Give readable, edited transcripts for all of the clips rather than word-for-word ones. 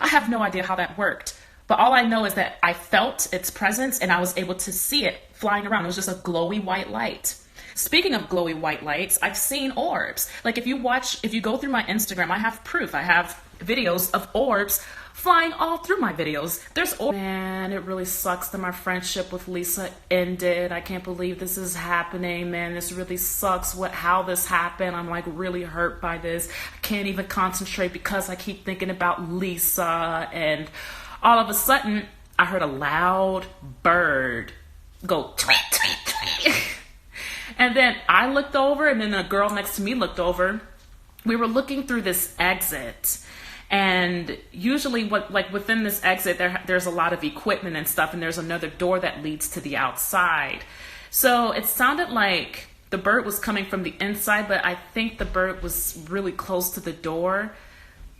have no idea how that worked. But all I know is that I felt its presence and I was able to see it flying around. It was just a glowy white light. Speaking of glowy white lights, I've seen orbs. Like if you go through my Instagram, I have proof. I have videos of orbs flying all through my videos. There's orbs. Man, it really sucks that my friendship with Lisa ended. I can't believe this is happening, man. This really sucks how this happened. I'm like really hurt by this. I can't even concentrate because I keep thinking about Lisa. And all of a sudden, I heard a loud bird go tweet, tweet, tweet. And then I looked over, and then a girl next to me looked over. We were looking through this exit. And usually within this exit, there's a lot of equipment and stuff, and there's another door that leads to the outside. So it sounded like the bird was coming from the inside, but I think the bird was really close to the door.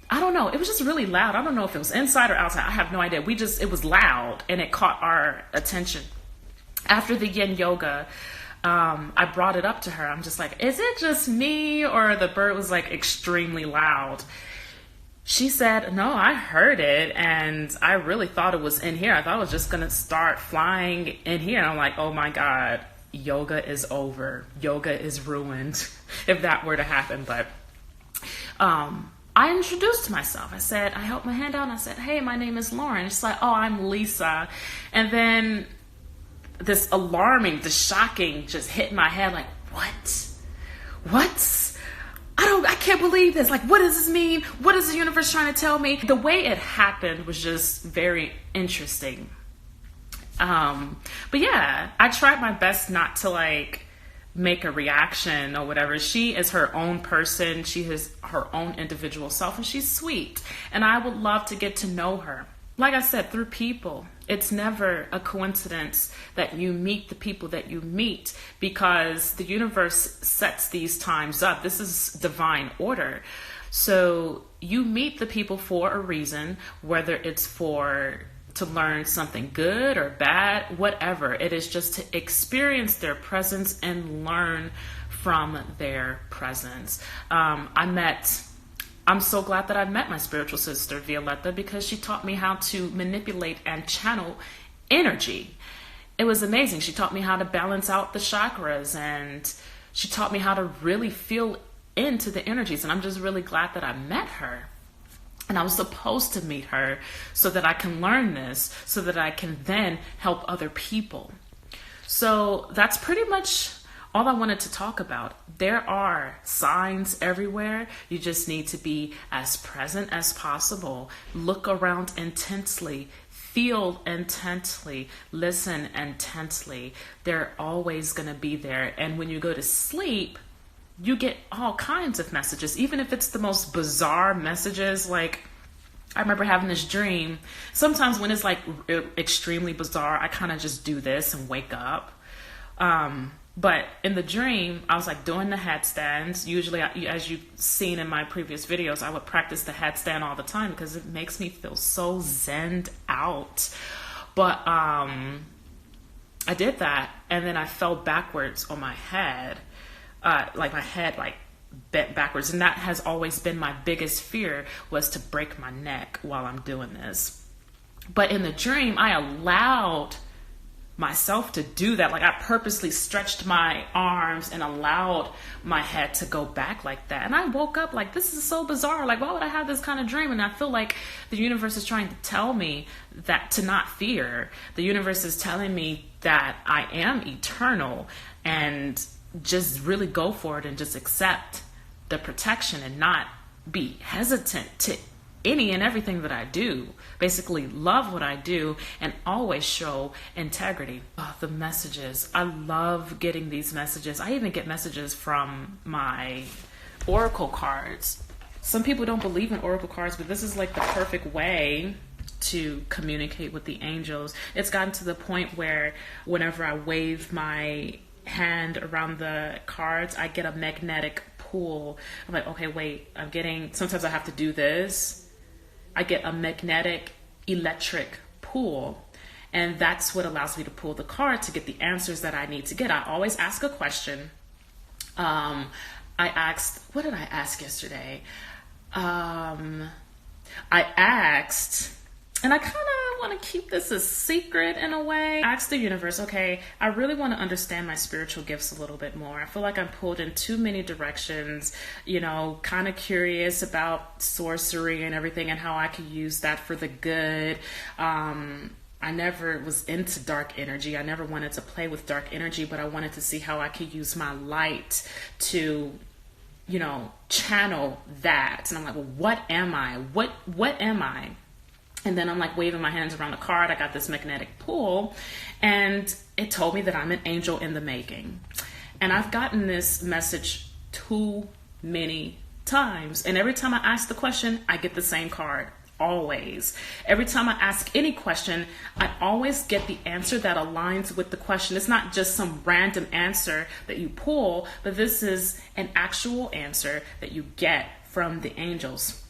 I don't know. It was just really loud. I don't know if it was inside or outside. I have no idea. It was loud, and it caught our attention. After the yin yoga, I brought it up to her. I'm just like, is it just me, or the bird was like extremely loud? She said, no, I heard it, and I really thought it was in here. I thought it was just going to start flying in here. And I'm like, oh my God, yoga is over. Yoga is ruined if that were to happen. But I introduced myself. I said, I held my hand out, and I said, hey, my name is Lauren. She's like, oh, I'm Lisa. And then this shocking just hit my head like, what? I can't believe this. Like, what does this mean? What is the universe trying to tell me? The way it happened was just very interesting. But yeah, I tried my best not to like make a reaction or whatever. She is her own person. She has her own individual self, and she's sweet. And I would love to get to know her. Like I said, through people. It's never a coincidence that you meet the people that you meet, because the universe sets these times up. This is divine order. So you meet the people for a reason, whether it's to learn something good or bad, whatever. It is just to experience their presence and learn from their presence. I'm so glad that I met my spiritual sister, Violetta, because she taught me how to manipulate and channel energy. It was amazing. She taught me how to balance out the chakras, and she taught me how to really feel into the energies. And I'm just really glad that I met her. And I was supposed to meet her so that I can learn this, so that I can then help other people. So that's pretty much all I wanted to talk about. There are signs everywhere. You just need to be as present as possible. Look around intensely. Feel intensely. Listen intensely. They're always going to be there. And when you go to sleep, you get all kinds of messages, even if it's the most bizarre messages. Like, I remember having this dream. Sometimes when it's like extremely bizarre, I kind of just do this and wake up. But in the dream, I was like doing the headstands. Usually, as you've seen in my previous videos, I would practice the headstand all the time because it makes me feel so zened out. But I did that, and then I fell backwards on my head, like my head bent backwards. And that has always been my biggest fear, was to break my neck while I'm doing this. But in the dream, I allowed myself to do that. Like, I purposely stretched my arms and allowed my head to go back like that. And I woke up like, this is so bizarre. Like, why would I have this kind of dream? And I feel like the universe is trying to tell me that to not fear. The universe is telling me that I am eternal, and just really go for it and just accept the protection and not be hesitant to any and everything that I do. Basically love what I do and always show integrity. Oh, the messages. I love getting these messages. I even get messages from my oracle cards. Some people don't believe in oracle cards, but this is like the perfect way to communicate with the angels. It's gotten to the point where whenever I wave my hand around the cards, I get a magnetic pull. I'm like, okay, wait, sometimes I have to do this. I get a magnetic electric pull, and that's what allows me to pull the card to get the answers that I need to get. I always ask a question. What did I ask yesterday? I asked, and I kind of want to keep this a secret in a way. I asked the universe, okay, I really want to understand my spiritual gifts a little bit more. I feel like I'm pulled in too many directions, you know, kind of curious about sorcery and everything and how I could use that for the good. I never was into dark energy. I never wanted to play with dark energy, but I wanted to see how I could use my light to, you know, channel that. And I'm like, well, what am I? What am I? And then I'm like waving my hands around the card. I got this magnetic pull, and it told me that I'm an angel in the making. And I've gotten this message too many times. And every time I ask the question, I get the same card. Always. Every time I ask any question, I always get the answer that aligns with the question. It's not just some random answer that you pull, but this is an actual answer that you get from the angels.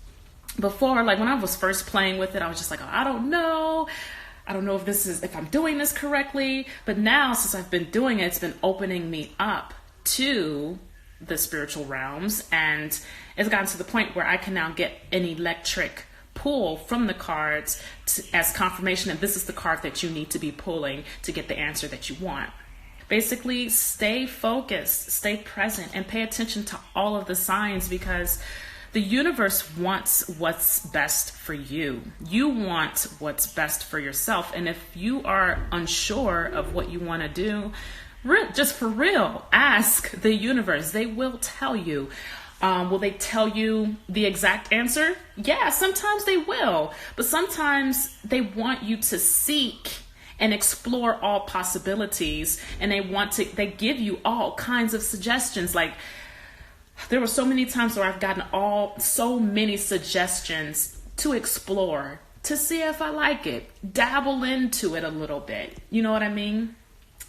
Before, like when I was first playing with it, I was just like, oh, I don't know if I'm doing this correctly. But now, since I've been doing it, it's been opening me up to the spiritual realms, and it's gotten to the point where I can now get an electric pull from the cards as confirmation that this is the card that you need to be pulling to get the answer that you want. Basically, stay focused, stay present, and pay attention to all of the signs, because the universe wants what's best for you. You want what's best for yourself. And if you are unsure of what you want to do, just for real, ask the universe. They will tell you. Will they tell you the exact answer? Yeah, sometimes they will. But sometimes they want you to seek and explore all possibilities. And they give you all kinds of suggestions. Like, there were so many times where I've gotten so many suggestions to explore, to see if I like it, dabble into it a little bit. You know what I mean?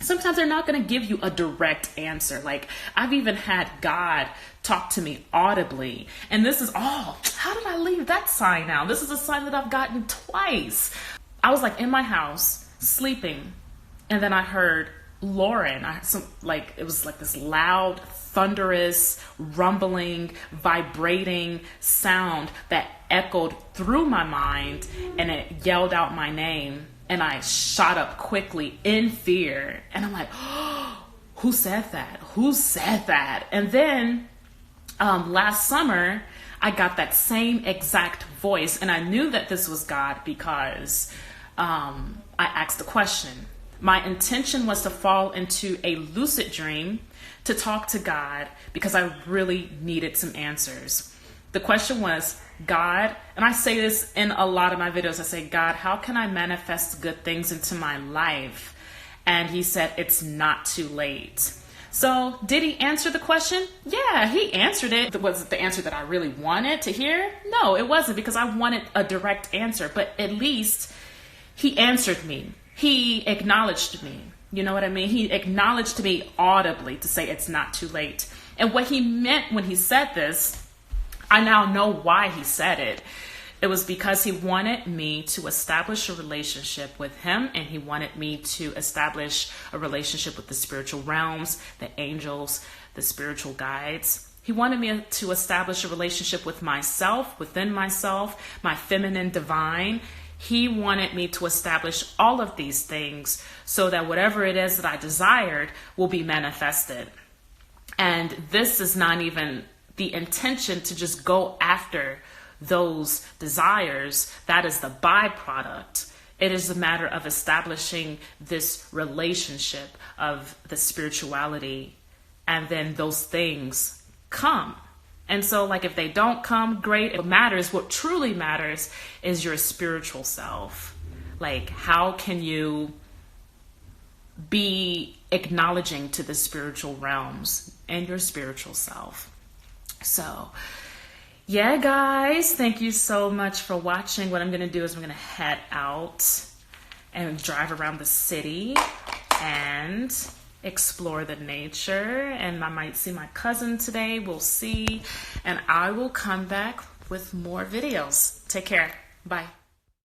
Sometimes they're not going to give you a direct answer. Like, I've even had God talk to me audibly. And this is, how did I leave that sign out? This is a sign that I've gotten twice. I was like in my house sleeping, and then I heard Lauren. It was like this loud, thunderous, rumbling, vibrating sound that echoed through my mind, and it yelled out my name. And I shot up quickly in fear. And I'm like, oh, who said that? Who said that? And then last summer, I got that same exact voice. And I knew that this was God because I asked the question. My intention was to fall into a lucid dream to talk to God because I really needed some answers. The question was, God, and I say this in a lot of my videos, I say, God, how can I manifest good things into my life? And he said, it's not too late. So did he answer the question? Yeah, he answered it. Was it the answer that I really wanted to hear? No, it wasn't, because I wanted a direct answer, but at least he answered me. He acknowledged me. You know what I mean? He acknowledged me audibly to say it's not too late. And what he meant when he said this, I now know why he said it. It was because he wanted me to establish a relationship with him, and he wanted me to establish a relationship with the spiritual realms, the angels, the spiritual guides. He wanted me to establish a relationship with myself, within myself, my feminine divine. He wanted me to establish all of these things so that whatever it is that I desired will be manifested. And this is not even the intention to just go after those desires. That is the byproduct. It is a matter of establishing this relationship of the spirituality, and then those things come. And so, like, if they don't come, great. What truly matters is your spiritual self. Like, how can you be acknowledging to the spiritual realms and your spiritual self? So, yeah, guys, thank you so much for watching. What I'm going to do is I'm going to head out and drive around the city and explore the nature. And I might see my cousin today. We'll see. And I will come back with more videos. Take care. Bye.